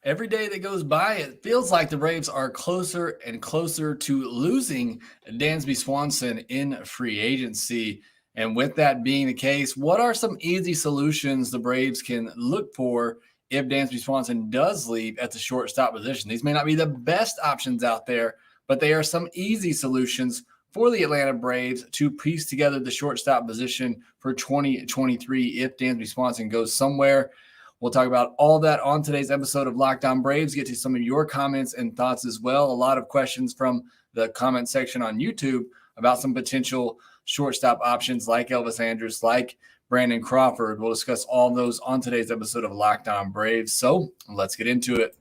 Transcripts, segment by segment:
Every day that goes by, it feels like the Braves are closer and closer to losing Dansby Swanson in free agency. And with that being the case, what are some easy solutions the Braves can look for if Dansby Swanson does leave at the shortstop position? These may not be the best options out there, but they are some easy solutions for the Atlanta Braves to piece together the shortstop position for 2023 if Dansby Swanson goes somewhere. We'll talk about all that on today's episode of Locked On Braves, get to some of your comments and thoughts as well. A lot of questions from the comment section on YouTube about some potential shortstop options like Elvis Andrus, like Brandon Crawford. We'll discuss all of those on today's episode of Locked On Braves. So let's get into it.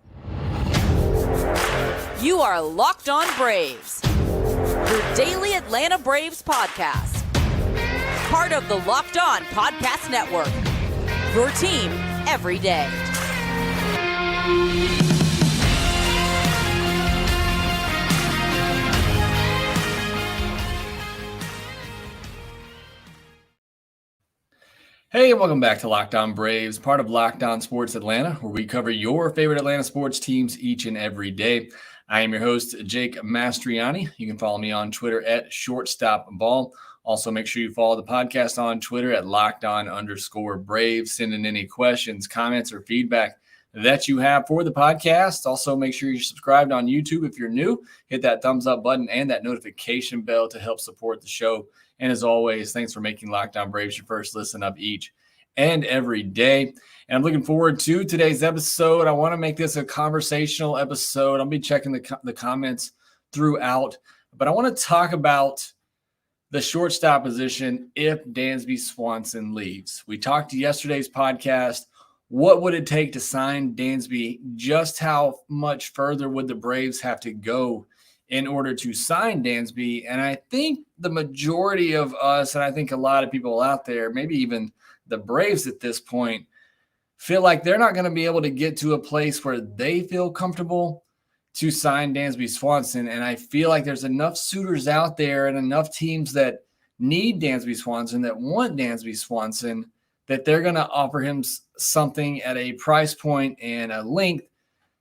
You are Locked On Braves, your daily Atlanta Braves podcast. Part of the Locked On Podcast Network, your team every day. Hey, and welcome back to Locked On Braves, part of Locked On Sports Atlanta, where we cover your favorite Atlanta sports teams each and every day. I am your host, Jake Mastriani. You can follow me on Twitter at shortstopball. Also, make sure you follow the podcast on Twitter at LockedOn_Braves. Send in any questions, comments, or feedback that you have for the podcast. Also, make sure you're subscribed on YouTube if you're new. Hit that thumbs up button and that notification bell to help support the show. And as always, thanks for making Locked On Braves your first listen of each and every day. And I'm looking forward to today's episode. I want to make this a conversational episode. I'll be checking the comments throughout, but I want to talk about the shortstop position if Dansby Swanson leaves. We talked to yesterday's podcast. What would it take to sign Dansby? Just how much further would the Braves have to go in order to sign Dansby? And I think the majority of us, and I think a lot of people out there, maybe even the Braves at this point, feel like they're not going to be able to get to a place where they feel comfortable to sign Dansby Swanson. And I feel like there's enough suitors out there and enough teams that need Dansby Swanson, that want Dansby Swanson, that they're going to offer him something at a price point and a length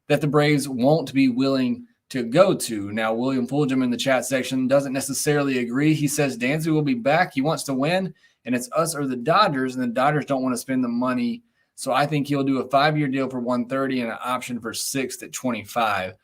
that the Braves won't be willing to go to. Now, William Fulgham in the chat section doesn't necessarily agree. He says Dansby will be back. He wants to win, and it's us or the Dodgers, and the Dodgers don't want to spend the money. So I think he'll do a 5-year deal for $130 and an option for 6 at $25.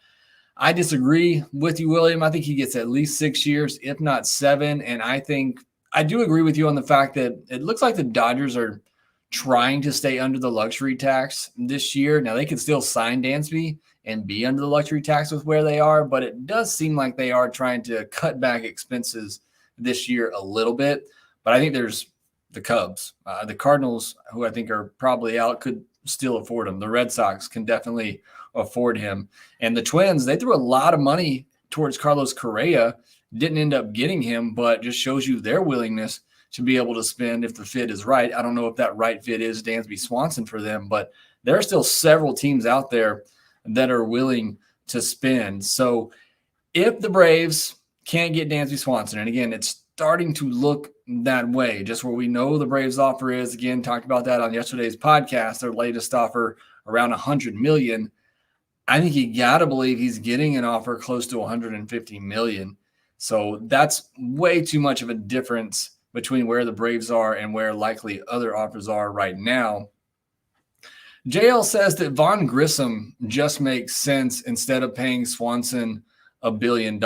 I disagree with you, William. I think he gets at least 6 years, if not 7. And I think I do agree with you on the fact that it looks like the Dodgers are trying to stay under the luxury tax this year. Now, they could still sign Dansby and be under the luxury tax with where they are, but it does seem like they are trying to cut back expenses this year a little bit. But I think there's the Cubs. The Cardinals, who I think are probably out, could still afford him. The Red Sox can definitely afford him. And the Twins, they threw a lot of money towards Carlos Correa, didn't end up getting him, but just shows you their willingness to be able to spend if the fit is right. I don't know if that right fit is Dansby Swanson for them, but there are still several teams out there that are willing to spend. So if the Braves can't get Dansby Swanson, and again, it's starting to look that way, just where we know the Braves offer is, again, talked about that on yesterday's podcast, their latest offer around $100 million. I think you got to believe he's getting an offer close to $150 million. So that's way too much of a difference between where the Braves are and where likely other offers are right now. JL says that Vaughn Grissom just makes sense instead of paying Swanson $1 billion.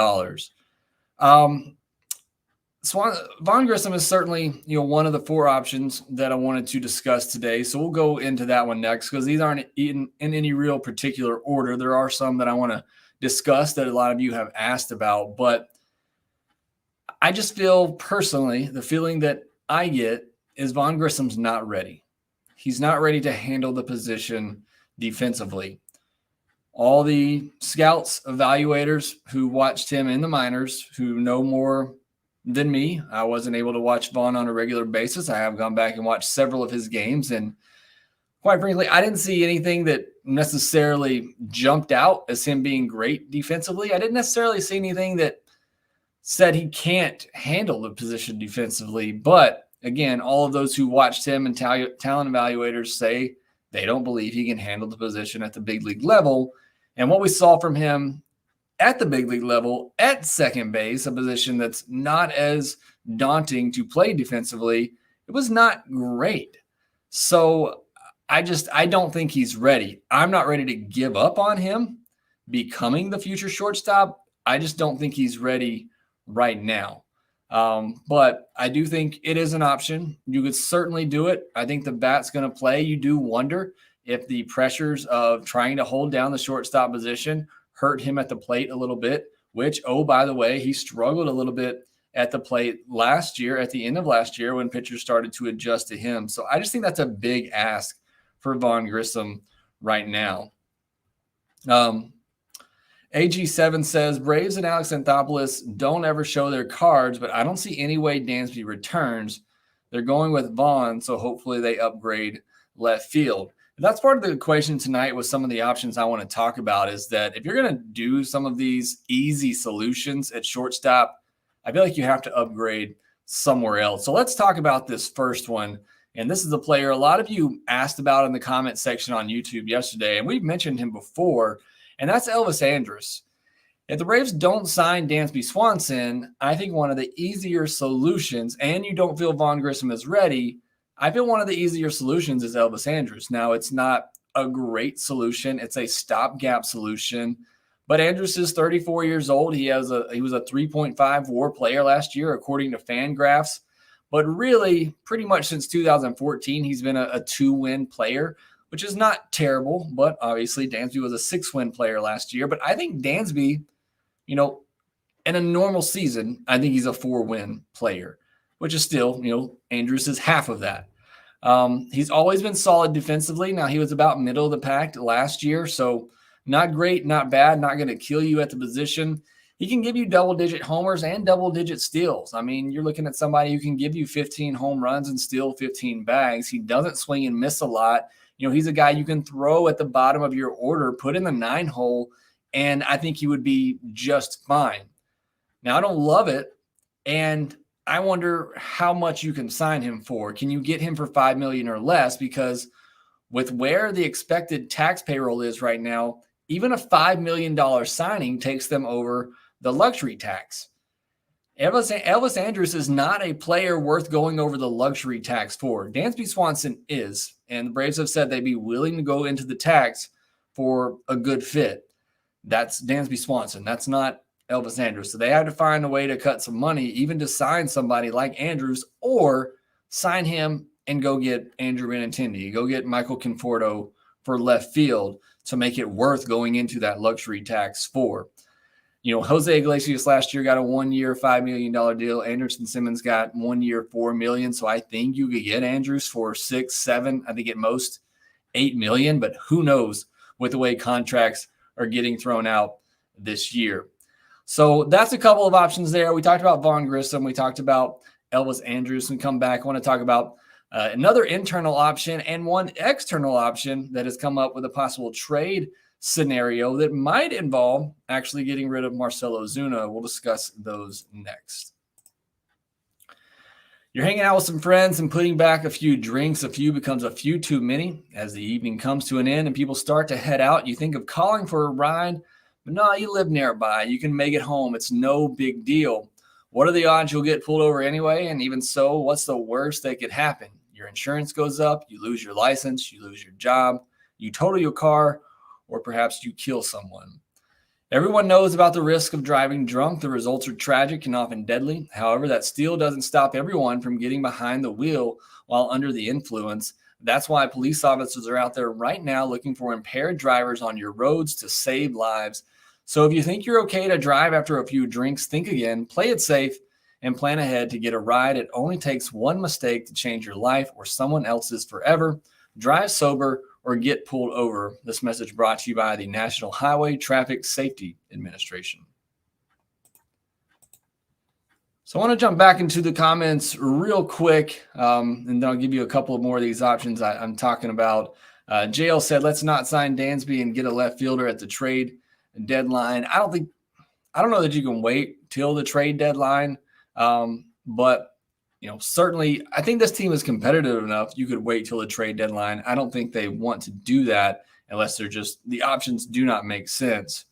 Vaughn Grissom is certainly, one of the 4 options that I wanted to discuss today. So we'll go into that one next because these aren't in any real particular order. There are some that I want to discuss that a lot of you have asked about, but I just feel personally, the feeling that I get is Vaughn Grissom's not ready. He's not ready to handle the position defensively. All the scouts, evaluators who watched him in the minors, who know more than me. I wasn't able to watch Vaughn on a regular basis. I have gone back and watched several of his games, and quite frankly, I didn't see anything that necessarily jumped out as him being great defensively. I didn't necessarily see anything that said he can't handle the position defensively. But again, all of those who watched him and talent evaluators say They don't believe he can handle the position at the big league level. And what we saw from him at the big league level at second base, a position that's not as daunting to play defensively, it was not great. So I don't think he's ready. I'm not ready to give up on him becoming the future shortstop. I just don't think he's ready right now. But I do think it is an option. You could certainly do it. I think the bat's going to play. You do wonder if the pressures of trying to hold down the shortstop position hurt him at the plate a little bit, which, oh, by the way, he struggled a little bit at the plate last year, at the end of last year, when pitchers started to adjust to him. So I just think that's a big ask for Vaughn Grissom right now. AG7 says, Braves and Alex Anthopoulos don't ever show their cards, but I don't see any way Dansby returns. They're going with Vaughn, so hopefully they upgrade left field. That's part of the equation tonight with some of the options I want to talk about, is that if you're going to do some of these easy solutions at shortstop, I feel like you have to upgrade somewhere else. So let's talk about this first one. And this is a player a lot of you asked about in the comment section on YouTube yesterday, and we've mentioned him before, and that's Elvis Andrus. If the Braves don't sign Dansby Swanson, I think one of the easier solutions, and you don't feel Vaughn Grissom is ready, I feel one of the easier solutions is Elvis Andrus. Now, it's not a great solution. It's a stopgap solution. But Andrus is 34 years old. He was a 3.5 WAR player last year, according to Fangraphs. But really, pretty much since 2014, he's been a 2-win player, which is not terrible. But obviously, Dansby was a 6-win player last year. But I think Dansby, in a normal season, I think he's a 4-win player, which is still, Andrus is half of that. He's always been solid defensively. Now, he was about middle of the pack last year, so not great, not bad, not going to kill you at the position. He can give you double-digit homers and double-digit steals. I mean, you're looking at somebody who can give you 15 home runs and steal 15 bags. He doesn't swing and miss a lot. He's a guy you can throw at the bottom of your order, put in the 9-hole, and I think he would be just fine. Now, I don't love it, and I wonder how much you can sign him for. Can you get him for $5 million or less? Because with where the expected tax payroll is right now, even a $5 million signing takes them over the luxury tax. Elvis Andrus is not a player worth going over the luxury tax for. Dansby Swanson is, and the Braves have said they'd be willing to go into the tax for a good fit. That's Dansby Swanson. That's not Elvis Andrus. So they have to find a way to cut some money, even to sign somebody like Andrus, or sign him and go get Andrew Benintendi, go get Michael Conforto for left field to make it worth going into that luxury tax for. Jose Iglesias last year got a 1-year, $5 million deal. Anderson Simmons got 1 year, $4 million. So I think you could get Andrus for 6, 7, I think at most $8 million, but who knows with the way contracts are getting thrown out this year. So that's a couple of options there. We talked about Vaughn Grissom. We talked about Elvis Andrus. And come back, I want to talk about another internal option and one external option that has come up with a possible trade scenario that might involve actually getting rid of Marcell Ozuna. We'll discuss those next. You're hanging out with some friends and putting back a few drinks. A few becomes a few too many. As the evening comes to an end and people start to head out, you think of calling for a ride, but no, you live nearby. You can make it home. It's no big deal. What are the odds you'll get pulled over anyway? And even so, what's the worst that could happen? Your insurance goes up, you lose your license, you lose your job, you total your car, or perhaps you kill someone. Everyone knows about the risk of driving drunk. The results are tragic and often deadly. However, that still doesn't stop everyone from getting behind the wheel while under the influence. That's why police officers are out there right now looking for impaired drivers on your roads to save lives. So if you think you're okay to drive after a few drinks, think again, play it safe, and plan ahead to get a ride. It only takes one mistake to change your life or someone else's forever. Drive sober or get pulled over. This message brought to you by the National Highway Traffic Safety Administration. So I want to jump back into the comments real quick, and then I'll give you a couple of more of these options I'm talking about. JL said, let's not sign Dansby and get a left fielder at the trade deadline. I don't know that you can wait till the trade deadline, but certainly I think this team is competitive enough. You could wait till the trade deadline. I don't think they want to do that unless the options do not make sense.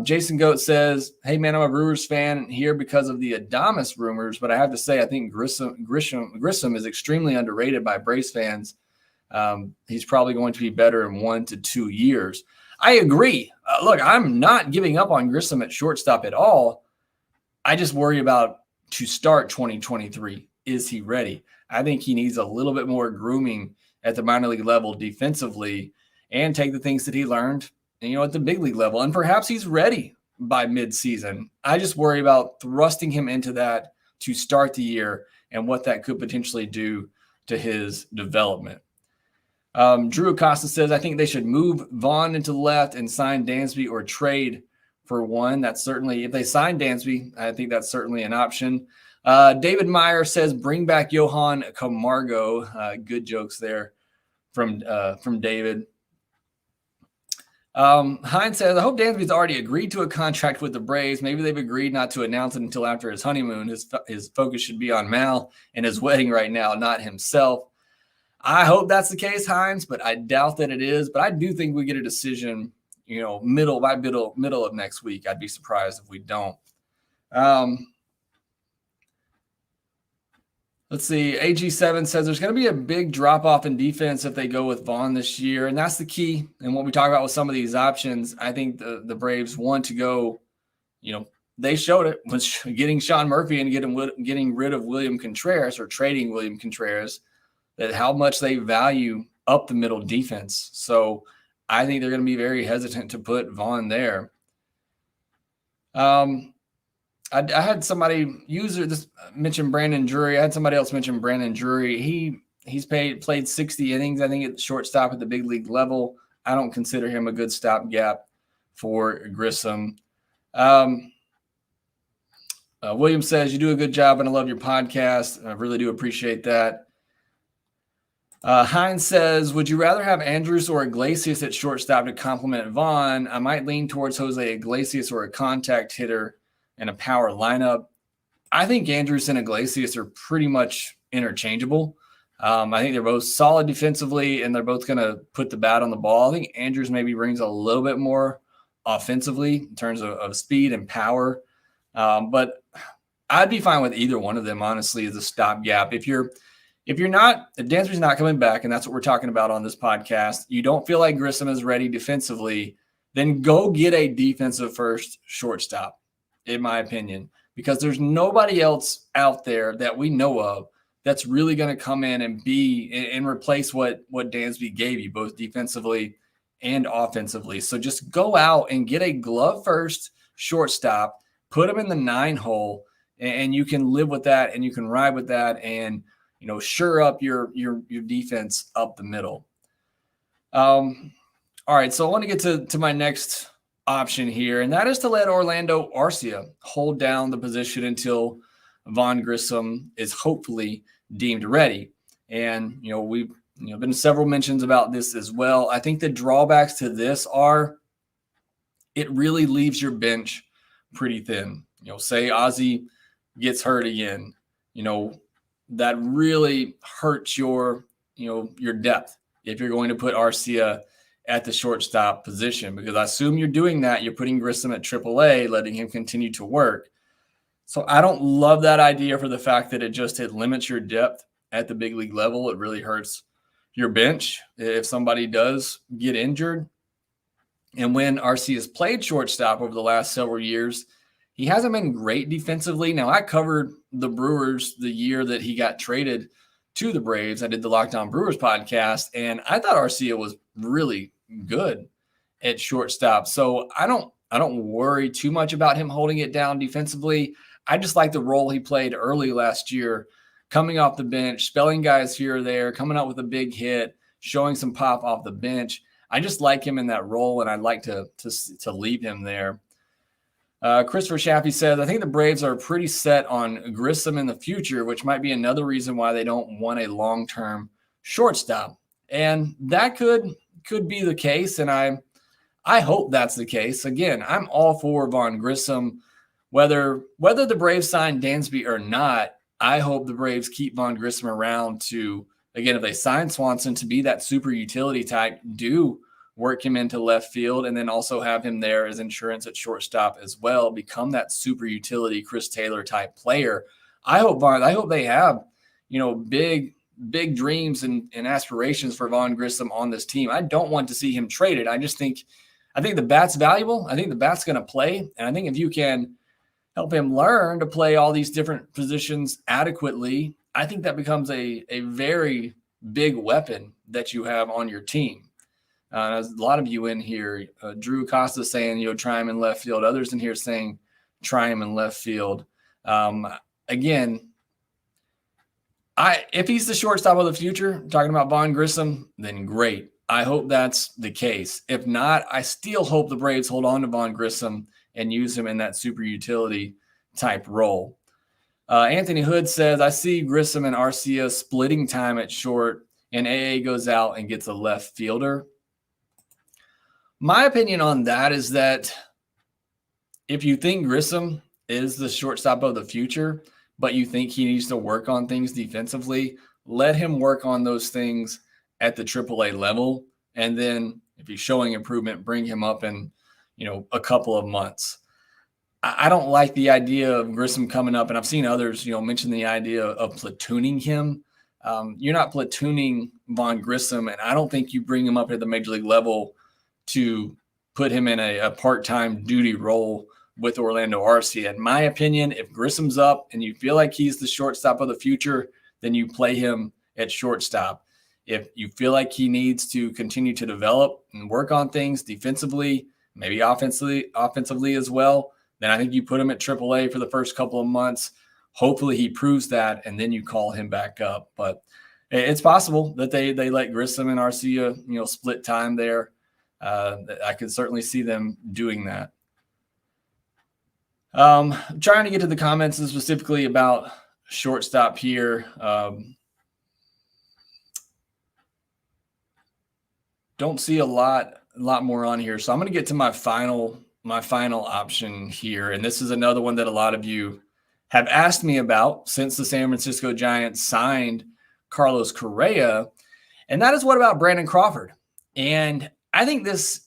Jason Goat says, "Hey man, I'm a Brewers fan here because of the Adames rumors, but I have to say I think Grissom is extremely underrated by Braves fans. He's probably going to be better in 1 to 2 years." I agree. Look, I'm not giving up on Grissom at shortstop at all. I just worry about to start 2023. Is he ready? I think he needs a little bit more grooming at the minor league level defensively and take the things that he learned, at the big league level. And perhaps he's ready by midseason. I just worry about thrusting him into that to start the year and what that could potentially do to his development. Drew Acosta says, "I think they should move Vaughn into the left and sign Dansby or trade for one." That's certainly, if they sign Dansby, I think that's certainly an option. David Meyer says, "Bring back Johan Camargo." Good jokes there from David. Hines says, "I hope Dansby's already agreed to a contract with the Braves. Maybe they've agreed not to announce it until after his honeymoon. His focus should be on Mal and his wedding right now, not himself." I hope that's the case, Hines, but I doubt that it is. But I do think we get a decision, middle of next week. I'd be surprised if we don't. Let's see. AG7 says there's going to be a big drop-off in defense if they go with Vaughn this year, and that's the key. And what we talk about with some of these options, I think the Braves want to go, they showed it was getting Sean Murphy and getting rid of William Contreras or trading William Contreras, that how much they value up the middle defense. So I think they're going to be very hesitant to put Vaughn there. I had somebody mention Brandon Drury. I had somebody else mention Brandon Drury. He's played 60 innings, I think, at shortstop at the big league level. I don't consider him a good stopgap for Grissom. William says, "You do a good job and I love your podcast." I really do appreciate that. Hines says, "Would you rather have Andrus or Iglesias at shortstop to complement Vaughn? I might lean towards Jose Iglesias or a contact hitter and a power lineup." I think Andrus and Iglesias are pretty much interchangeable. I think they're both solid defensively, and they're both going to put the bat on the ball. I think Andrus maybe brings a little bit more offensively in terms of speed and power. But I'd be fine with either one of them, honestly, as a stopgap. If Dansby's not coming back, and that's what we're talking about on this podcast, you don't feel like Grissom is ready defensively, then go get a defensive first shortstop, in my opinion, because there's nobody else out there that we know of that's really going to come in and replace what Dansby gave you, both defensively and offensively. So just go out and get a glove first shortstop, put him in the 9 hole, and you can live with that and you can ride with that and sure up your defense up the middle. All right, so I want to get to my next option here, and that is to let Orlando Arcia hold down the position until Vaughn Grissom is hopefully deemed ready. And we've been several mentions about this as well. I think the drawbacks to this are it really leaves your bench pretty thin. Say Ozzie gets hurt again, that really hurts your depth if you're going to put Arcia at the shortstop position, because I assume you're doing that. You're putting Grissom at AAA, letting him continue to work. So I don't love that idea for the fact that it limits your depth at the big league level. It really hurts your bench if somebody does get injured. And when Arcia has played shortstop over the last several years, he hasn't been great defensively. Now, I covered the Brewers the year that he got traded to the Braves. I did the Locked On Brewers podcast, and I thought Arcia was really good at shortstop. So I don't worry too much about him holding it down defensively. I just like the role he played early last year, coming off the bench, spelling guys here or there, coming out with a big hit, showing some pop off the bench. I just like him in that role, and I'd like to leave him there. Christopher Shaffey says, "I think the Braves are pretty set on Grissom in the future, which might be another reason why they don't want a long-term shortstop." And that could be the case, and I hope that's the case. Again, I'm all for Vaughn Grissom. Whether the Braves sign Dansby or not, I hope the Braves keep Vaughn Grissom around to, again, if they sign Swanson to be that super utility type, do work him into left field and then also have him there as insurance at shortstop as well, become that super utility Chris Taylor type player. I hope they have, big dreams and aspirations for Vaughn Grissom on this team. I don't want to see him traded. I think the bat's valuable. I think the bat's going to play. And I think if you can help him learn to play all these different positions adequately, I think that becomes a very big weapon that you have on your team. There's a lot of you in here, Drew Costa saying, try him in left field. Others in here saying, try him in left field. Again, if he's the shortstop of the future, talking about Vaughn Grissom, then great. I hope that's the case. If not, I still hope the Braves hold on to Vaughn Grissom and use him in that super utility type role. Anthony Hood says, I see Grissom and Arcia splitting time at short, and AA goes out and gets a left fielder. My opinion on that is that if you think Grissom is the shortstop of the future, but you think he needs to work on things defensively, let him work on those things at the AAA level. And then if he's showing improvement, bring him up in, a couple of months. I don't like the idea of Grissom coming up, and I've seen others, mention the idea of platooning him. You're not platooning Vaughn Grissom, and I don't think you bring him up at the major league level to put him in a part-time duty role with Orlando Arcia. In my opinion, if Grissom's up and you feel like he's the shortstop of the future, then you play him at shortstop. If you feel like he needs to continue to develop and work on things defensively, maybe offensively as well, then I think you put him at AAA for the first couple of months. Hopefully he proves that, and then you call him back up. But it's possible that they let Grissom and Arcia, split time there. I could certainly see them doing that. Trying to get to the comments specifically about shortstop here. Don't see a lot more on here. So I'm going to get to my final option here. And this is another one that a lot of you have asked me about since the San Francisco Giants signed Carlos Correa. And that is, what about Brandon Crawford? And I think this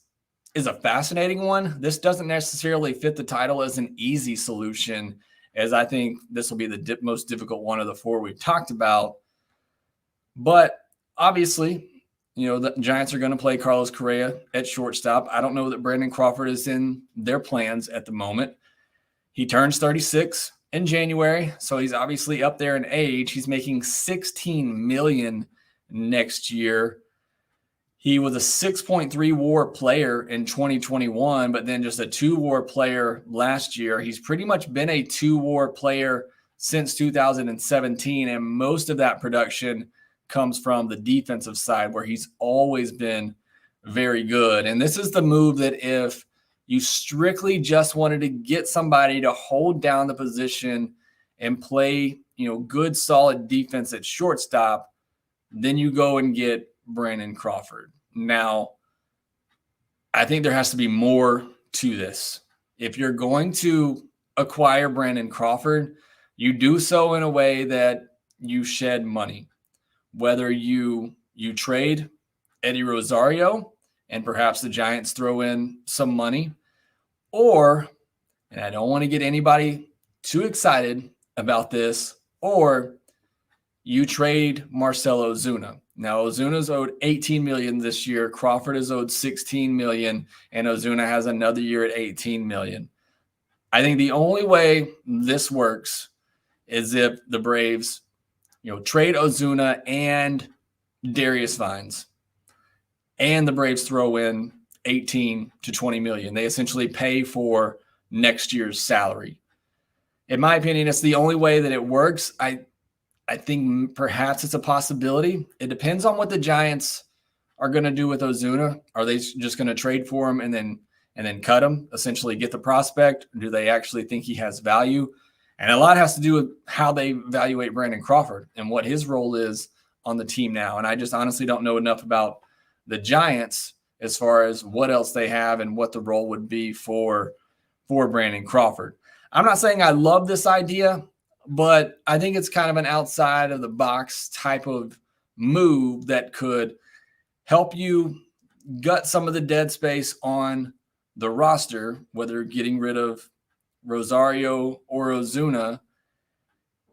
is a fascinating one. This doesn't necessarily fit the title as an easy solution, as I think this will be the most difficult one of the four we've talked about. But obviously, the Giants are going to play Carlos Correa at shortstop. I don't know that Brandon Crawford is in their plans at the moment. He turns 36 in January, so he's obviously up there in age. He's making $16 million next year. He was a 6.3 WAR player in 2021, but then just a 2 WAR player last year. He's pretty much been a 2 WAR player since 2017, and most of that production comes from the defensive side, where he's always been very good. And this is the move that if you strictly just wanted to get somebody to hold down the position and play, good, solid defense at shortstop, then you go and get Brandon Crawford. Now, I think there has to be more to this. If you're going to acquire Brandon Crawford, you do so in a way that you shed money. Whether you trade Eddie Rosario and perhaps the Giants throw in some money, or, and I don't want to get anybody too excited about this, or you trade Marcell Ozuna. Now, Ozuna's owed $18 million this year. Crawford is owed $16 million, and Ozuna has another year at $18 million. I think the only way this works is if the Braves, trade Ozuna and Darius Vines, and the Braves throw in $18 to $20 million. They essentially pay for next year's salary. In my opinion, it's the only way that it works. I think perhaps it's a possibility. It depends on what the Giants are going to do with Ozuna. Are they just going to trade for him and then cut him, essentially get the prospect? Or do they actually think he has value? And a lot has to do with how they evaluate Brandon Crawford and what his role is on the team now. And I just honestly don't know enough about the Giants as far as what else they have and what the role would be for Brandon Crawford. I'm not saying I love this idea. but I think it's kind of an outside of the box type of move that could help you gut some of the dead space on the roster, whether getting rid of Rosario or Ozuna,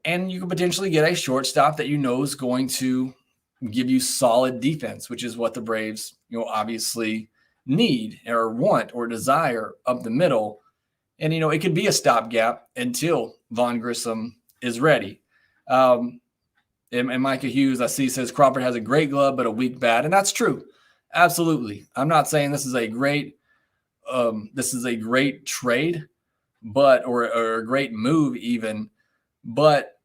and you could potentially get a shortstop that you know is going to give you solid defense, which is what the Braves, obviously need or want or desire up the middle. And, it could be a stopgap until Vaughn Grissom is ready. And Micah Hughes, I see, says Crawford has a great glove, but a weak bat. And that's true. Absolutely. I'm not saying this is a great trade, but or a great move even, but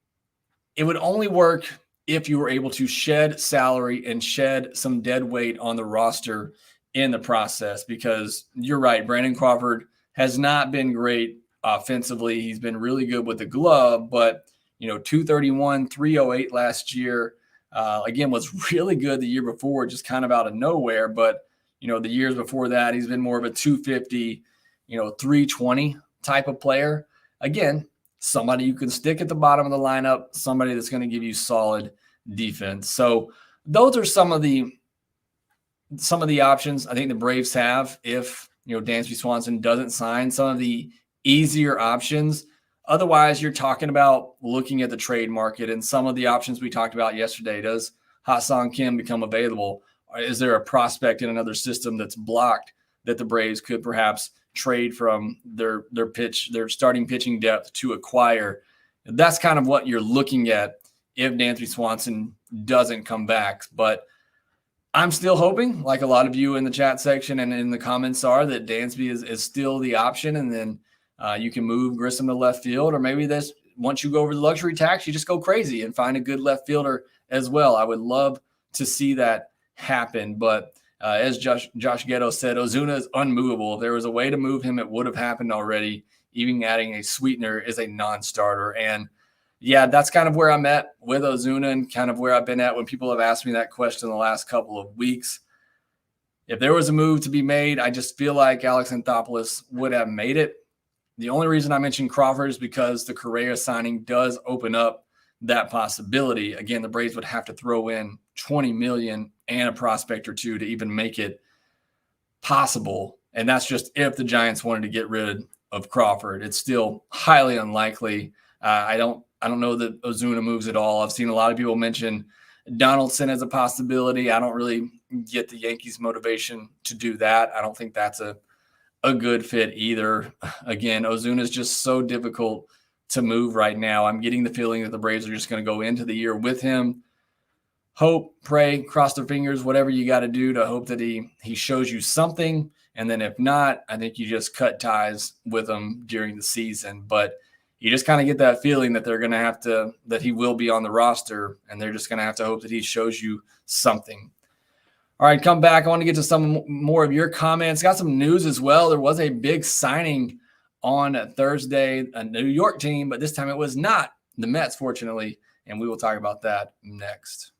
it would only work if you were able to shed salary and shed some dead weight on the roster in the process, because you're right, Brandon Crawford has not been great offensively. He's been really good with the glove, but 231, 308 last year. Again, was really good the year before, just kind of out of nowhere. But, the years before that, he's been more of a 250, 320 type of player. Again, somebody you can stick at the bottom of the lineup, somebody that's going to give you solid defense. So those are some of the options I think the Braves have if, Dansby Swanson doesn't sign, some of the easier options. Otherwise, you're talking about looking at the trade market and some of the options we talked about yesterday. Does Ha-Seong Kim become available? Is there a prospect in another system that's blocked that the Braves could perhaps trade from their starting pitching depth to acquire? That's kind of what you're looking at if Dansby Swanson doesn't come back. But I'm still hoping, like a lot of you in the chat section and in the comments are, that Dansby is still the option, and then you can move Grissom to left field, or maybe once you go over the luxury tax, you just go crazy and find a good left fielder as well. I would love to see that happen, but as Josh Ghetto said, Ozuna is unmovable. If there was a way to move him, it would have happened already. Even adding a sweetener is a non-starter. And yeah, that's kind of where I'm at with Ozuna, and kind of where I've been at when people have asked me that question the last couple of weeks. If there was a move to be made, I just feel like Alex Anthopoulos would have made it. The only reason I mentioned Crawford is because the Correa signing does open up that possibility. Again, the Braves would have to throw in $20 million and a prospect or two to even make it possible. And that's just if the Giants wanted to get rid of Crawford. It's still highly unlikely. I don't know that Ozuna moves at all. I've seen a lot of people mention Donaldson as a possibility. I don't really get the Yankees' motivation to do that. I don't think that's a good fit either. Again, Ozuna is just so difficult to move right now. I'm getting the feeling that the Braves are just going to go into the year with him. Hope, pray, cross their fingers, whatever you got to do to hope that he shows you something. And then if not, I think you just cut ties with him during the season. But you just kind of get that feeling that they're going to have to, that he will be on the roster, and they're just going to have to hope that he shows you something. All right, come back. I want to get to some more of your comments. Got some news as well. There was a big signing on Thursday, a New York team, but this time it was not the Mets, fortunately, and we will talk about that next.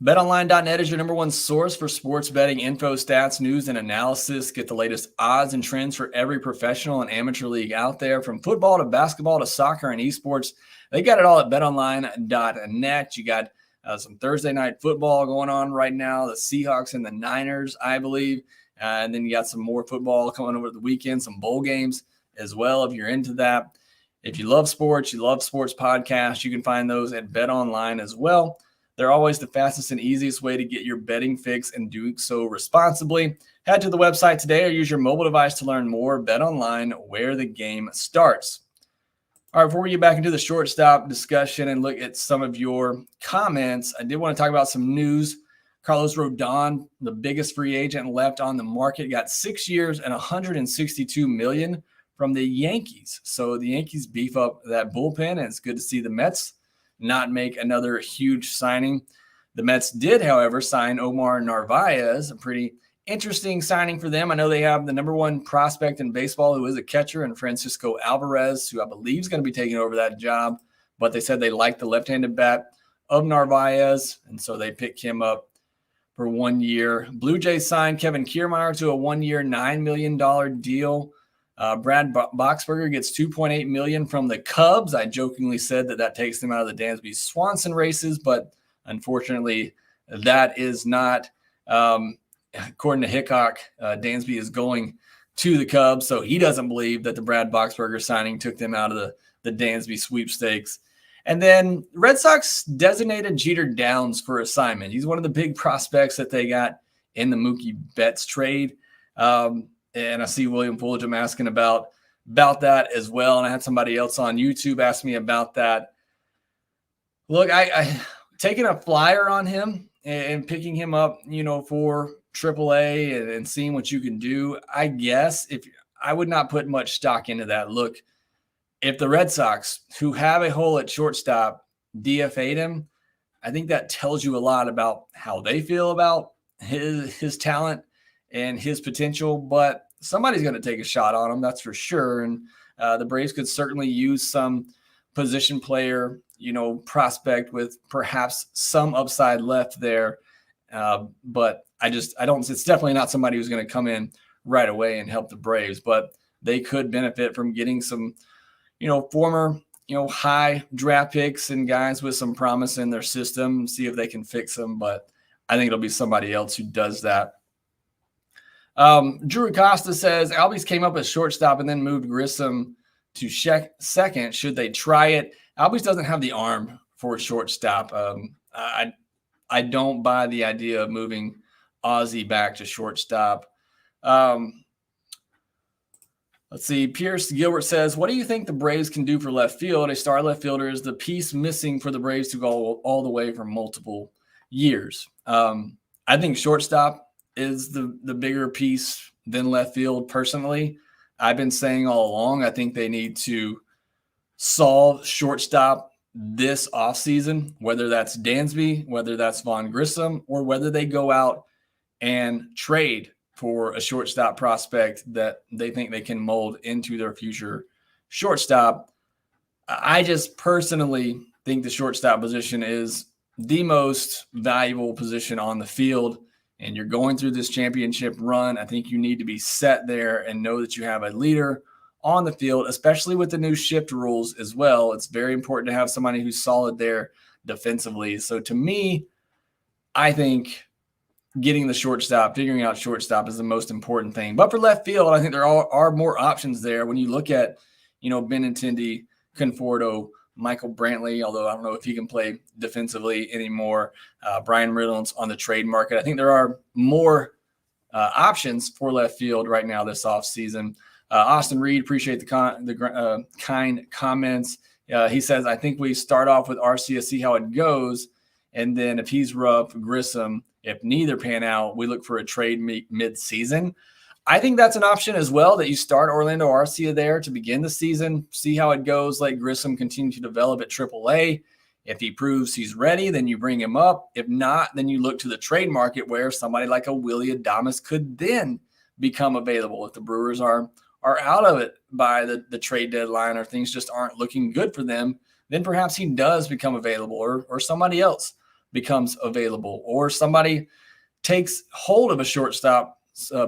BetOnline.net is your number one source for sports betting info, stats, news, and analysis. Get the latest odds and trends for every professional and amateur league out there, from football to basketball to soccer and esports. They got it all at BetOnline.net. You got some Thursday night football going on right now, the Seahawks and the Niners, I believe. And then you got some more football coming over the weekend, some bowl games as well, if you're into that. If you love sports, you love sports podcasts, you can find those at BetOnline as well. They're always the fastest and easiest way to get your betting fix, and doing so responsibly. Head to the website today or use your mobile device to learn more. BetOnline, where the game starts. All right, before we get back into the shortstop discussion and look at some of your comments, I did want to talk about some news. Carlos Rodon, the biggest free agent left on the market, got 6 years and $162 million from the Yankees. So the Yankees beef up that bullpen, and it's good to see the Mets not make another huge signing. The Mets did, however, sign Omar Narvaez, a pretty interesting signing for them. I know they have the number one prospect in baseball who is a catcher, and Francisco Alvarez, who I believe is going to be taking over that job. But they said they like the left-handed bat of Narvaez, and so they picked him up for 1 year. Blue Jays signed Kevin Kiermaier to a 1 year, $9 million deal. Brad Boxberger gets $2.8 million from the Cubs. I jokingly said that takes them out of the Dansby Swanson races, but unfortunately, that is not. According to Hickok, Dansby is going to the Cubs, so he doesn't believe that the Brad Boxberger signing took them out of the Dansby sweepstakes. And then Red Sox designated Jeter Downs for assignment. He's one of the big prospects that they got in the Mookie Betts trade. And I see William Fulgham asking about that as well. And I had somebody else on YouTube ask me about that. Look, I taking a flyer on him and picking him up, for AAA and seeing what you can do. I guess I would not put much stock into that. Look, if the Red Sox, who have a hole at shortstop, DFA'd him, I think that tells you a lot about how they feel about his talent and his potential. But somebody's going to take a shot on him, that's for sure. And the Braves could certainly use some position player, prospect with perhaps some upside left there. But it's definitely not somebody who's going to come in right away and help the Braves, but they could benefit from getting some, former, high draft picks and guys with some promise in their system, see if they can fix them. But I think it'll be somebody else who does that. Drew Acosta says Albies came up as shortstop and then moved Grissom to second. Should they try it? Albies doesn't have the arm for a shortstop. I don't buy the idea of moving Ozzie back to shortstop. Let's see. Pierce Gilbert says, what do you think the Braves can do for left field? A star left fielder is the piece missing for the Braves to go all the way for multiple years. I think shortstop is the bigger piece than left field personally. I've been saying all along, I think they need to solve shortstop this offseason, whether that's Dansby, whether that's Vaughn Grissom, or whether they go out and trade for a shortstop prospect that they think they can mold into their future shortstop. I just personally think the shortstop position is the most valuable position on the field, and you're going through this championship run. I think you need to be set there and know that you have a leader on the field, especially with the new shift rules as well. It's very important to have somebody who's solid there defensively. So to me, I think getting the shortstop, figuring out shortstop is the most important thing. But for left field, I think there are more options there. When you look at, Benintendi, Conforto, Michael Brantley, although I don't know if he can play defensively anymore, Brian Reynolds on the trade market. I think there are more options for left field right now this offseason. Austin Reed, appreciate the kind comments. He says, I think we start off with Arcia, see how it goes. And then if he's rough, Grissom, if neither pan out, we look for a trade mid-season. I think that's an option as well, that you start Orlando Arcia there to begin the season, see how it goes, let Grissom continue to develop at AAA. If he proves he's ready, then you bring him up. If not, then you look to the trade market where somebody like a Willy Adames could then become available. If the Brewers are out of it by the trade deadline, or things just aren't looking good for them, then perhaps he does become available, or somebody else becomes available, or somebody takes hold of a shortstop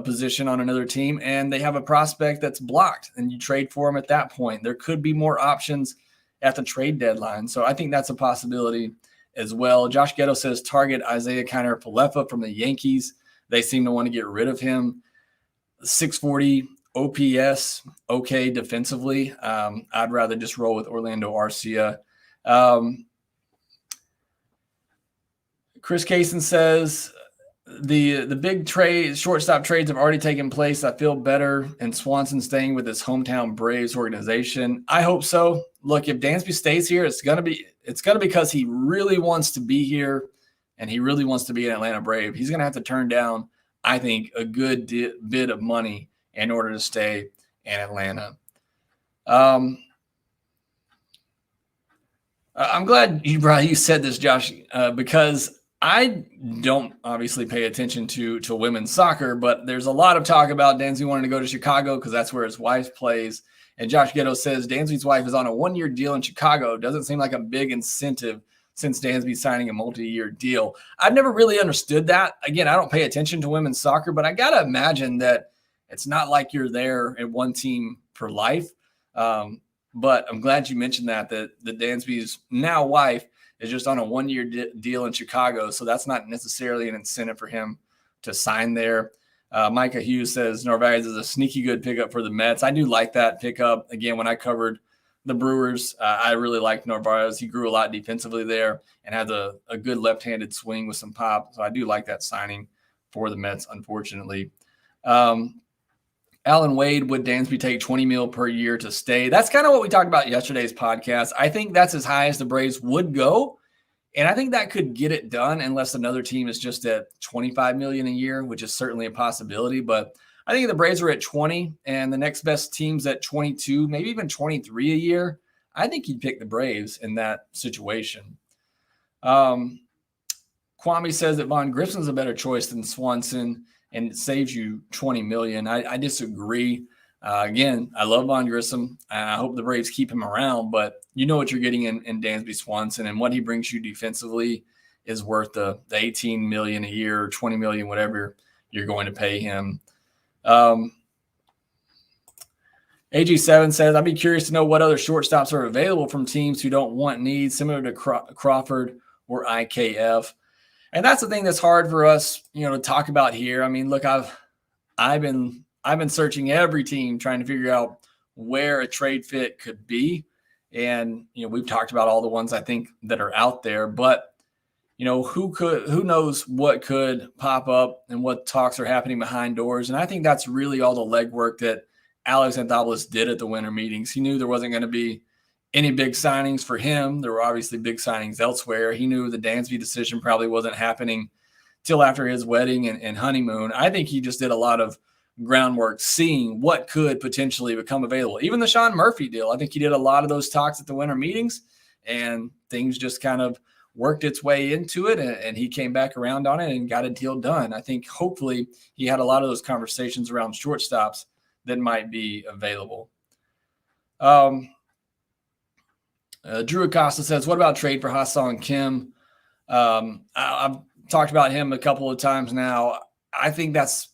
position on another team and they have a prospect that's blocked and you trade for him at that point. There could be more options at the trade deadline. So I think that's a possibility as well. Josh Ghetto says target Isaiah Kiner-Falefa from the Yankees. They seem to want to get rid of him. 640 OPS, okay defensively. I'd rather just roll with Orlando Arcia. Chris Kaysen says the big shortstop trades have already taken place. I feel better in Swanson staying with his hometown Braves organization. I hope so. Look, if Dansby stays here, it's gonna be because he really wants to be here and he really wants to be an Atlanta Brave. He's gonna have to turn down, I think, a good bit of money in order to stay in Atlanta. I'm glad you said this, Josh, because I don't obviously pay attention to women's soccer, but there's a lot of talk about Dansby wanting to go to Chicago because that's where his wife plays. And Josh Ghetto says Dansby's wife is on a 1-year deal in Chicago. Doesn't seem like a big incentive since Dansby's signing a multi-year deal. I've never really understood that. Again, I don't pay attention to women's soccer, but I got to imagine that it's not like you're there at one team for life. But I'm glad you mentioned that Dansby's now wife is just on a 1-year deal in Chicago. So that's not necessarily an incentive for him to sign there. Micah Hughes says Narvaez is a sneaky good pickup for the Mets. I do like that pickup. Again, when I covered the Brewers, I really liked Narvaez. He grew a lot defensively there and has a good left-handed swing with some pop. So I do like that signing for the Mets, unfortunately. Alan Wade, would Dansby take $20 million per year to stay? That's kind of what we talked about yesterday's podcast. I think that's as high as the Braves would go. And I think that could get it done unless another team is just at $25 million a year, which is certainly a possibility. But I think if the Braves are at 20 and the next best team's at 22, maybe even 23 a year, I think you'd pick the Braves in that situation. Kwame says that Von Grisham's a better choice than Swanson and it saves you $20 million. I disagree. Again, I love Von Grissom. I hope the Braves keep him around, but you know what you're getting in Dansby Swanson, and what he brings you defensively is worth the $18 million a year or $20 million, whatever you're going to pay him. AG7 says, I'd be curious to know what other shortstops are available from teams who don't want needs, similar to Crawford or IKF. And that's the thing that's hard for us, to talk about here. I mean, look, I've been searching every team trying to figure out where a trade fit could be. And, we've talked about all the ones I think that are out there, but, who knows what could pop up and what talks are happening behind doors. And I think that's really all the legwork that Alex Anthopoulos did at the winter meetings. He knew there wasn't going to be any big signings for him. There were obviously big signings elsewhere. He knew the Dansby decision probably wasn't happening till after his wedding and honeymoon. I think he just did a lot of groundwork, seeing what could potentially become available. Even the Sean Murphy deal, I think he did a lot of those talks at the winter meetings, and things just kind of worked its way into it, and he came back around on it and got a deal done. I think hopefully he had a lot of those conversations around shortstops that might be available. Drew Acosta says, what about trade for Ha-Seong Kim? I've talked about him a couple of times now. I think that's,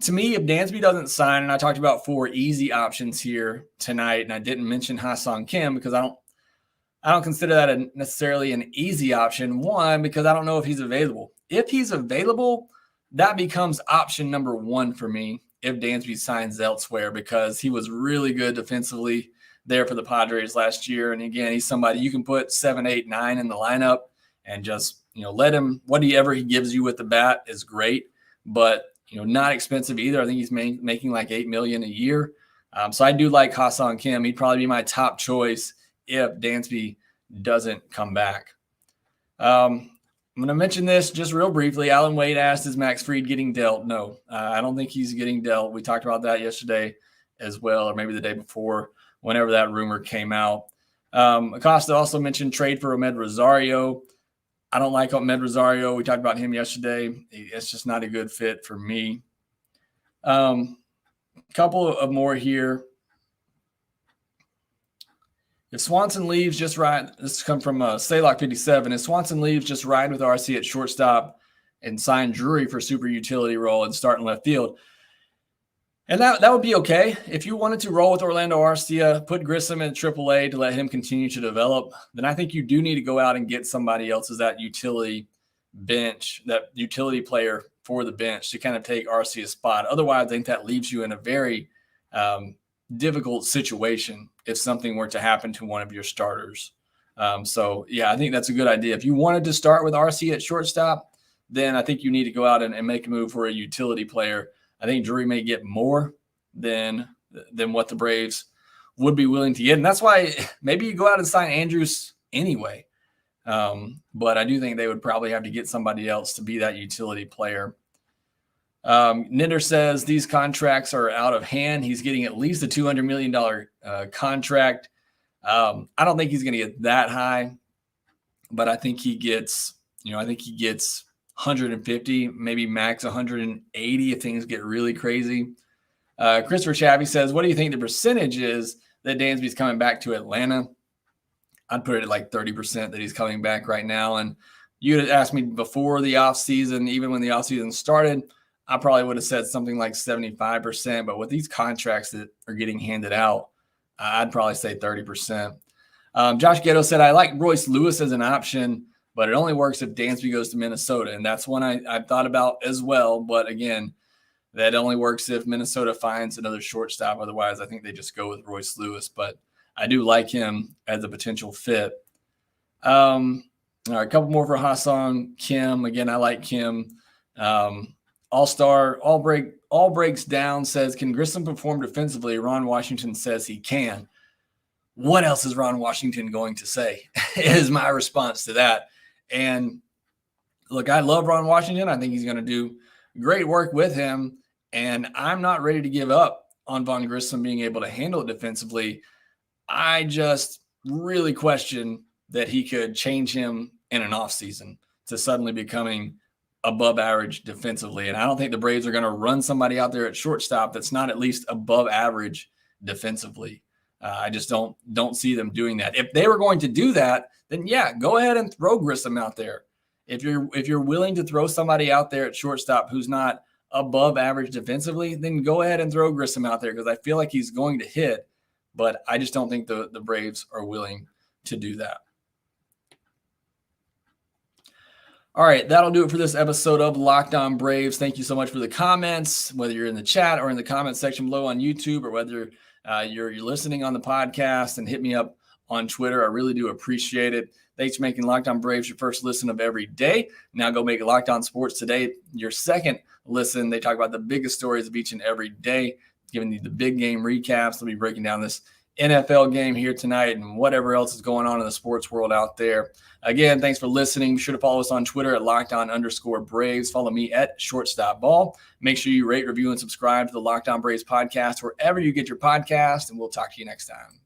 to me, if Dansby doesn't sign, and I talked about 4 easy options here tonight, and I didn't mention Ha-Seong Kim because I don't consider that necessarily an easy option. One, because I don't know if he's available. If he's available, that becomes option number 1 for me if Dansby signs elsewhere, because he was really good defensively there for the Padres last year. And again, he's somebody you can put 7, 8, 9 in the lineup and just, let him, whatever he gives you with the bat is great, but, not expensive either. I think he's making like $8 million a year. So I do like Ha-Seong Kim. He'd probably be my top choice if Dansby doesn't come back. I'm going to mention this just real briefly. Alan Wade asked, is Max Fried getting dealt? No, I don't think he's getting dealt. We talked about that yesterday as well, or maybe the day before, whenever that rumor came out. Acosta also mentioned trade for Ahmed Rosario. I don't like Ahmed Rosario. We talked about him yesterday. It's just not a good fit for me. A couple of more here. If Swanson leaves, just ride. This comes from Saylock57. If Swanson leaves, just ride with RC at shortstop and sign Drury for super utility role and start in left field. And that would be okay. If you wanted to roll with Orlando Arcia, put Grissom in AAA to let him continue to develop, then I think you do need to go out and get somebody else as that utility bench, that utility player for the bench to kind of take Arcia's spot. Otherwise, I think that leaves you in a very difficult situation if something were to happen to one of your starters. So, I think that's a good idea. If you wanted to start with Arcia at shortstop, then I think you need to go out and make a move for a utility player. I think Drury may get more than what the Braves would be willing to get. And that's why maybe you go out and sign Andrews anyway. But I do think they would probably have to get somebody else to be that utility player. Ninder says these contracts are out of hand. He's getting at least a $200 million contract. I don't think he's going to get that high, but I think he gets 150, maybe max 180 if things get really crazy. Christopher Chappie says, what do you think the percentage is that Dansby's coming back to Atlanta? I'd put it at like 30% that he's coming back right now. And you had asked me before the offseason, even when the offseason started, I probably would have said something like 75%, but with these contracts that are getting handed out, I'd probably say 30%. Josh Ghetto said, I like Royce Lewis as an option, but it only works if Dansby goes to Minnesota. And that's one I've thought about as well. But again, that only works if Minnesota finds another shortstop. Otherwise, I think they just go with Royce Lewis. But I do like him as a potential fit. All right, a couple more for Hassan Kim. Again, I like Kim. All-Star, all breaks down says, can Grissom perform defensively? Ron Washington says he can. What else is Ron Washington going to say? Is my response to that. And look, I love Ron Washington. I think he's going to do great work with him. And I'm not ready to give up on Vaughn Grissom being able to handle it defensively. I just really question that he could change him in an offseason to suddenly becoming above average defensively. And I don't think the Braves are going to run somebody out there at shortstop that's not at least above average defensively. I just don't see them doing that. If they were going to do that, then yeah, go ahead and throw Grissom out there. If you're willing to throw somebody out there at shortstop who's not above average defensively, then go ahead and throw Grissom out there, because I feel like he's going to hit, but I just don't think the Braves are willing to do that. All right, that'll do it for this episode of Locked On Braves. Thank you so much for the comments, whether you're in the chat or in the comment section below on YouTube, or whether you're listening on the podcast, and hit me up on Twitter. I really do appreciate it. Thanks for making Locked On Braves your first listen of every day. Now go make Locked On Sports Today your second listen. They talk about the biggest stories of each and every day, giving you the big game recaps. They'll be breaking down this NFL game here tonight and whatever else is going on in the sports world out there. Again, thanks for listening. Be sure to follow us on Twitter at LockedOn_Braves. Follow me at ShortstopBall. Make sure you rate, review, and subscribe to the Locked On Braves podcast wherever you get your podcast, and we'll talk to you next time.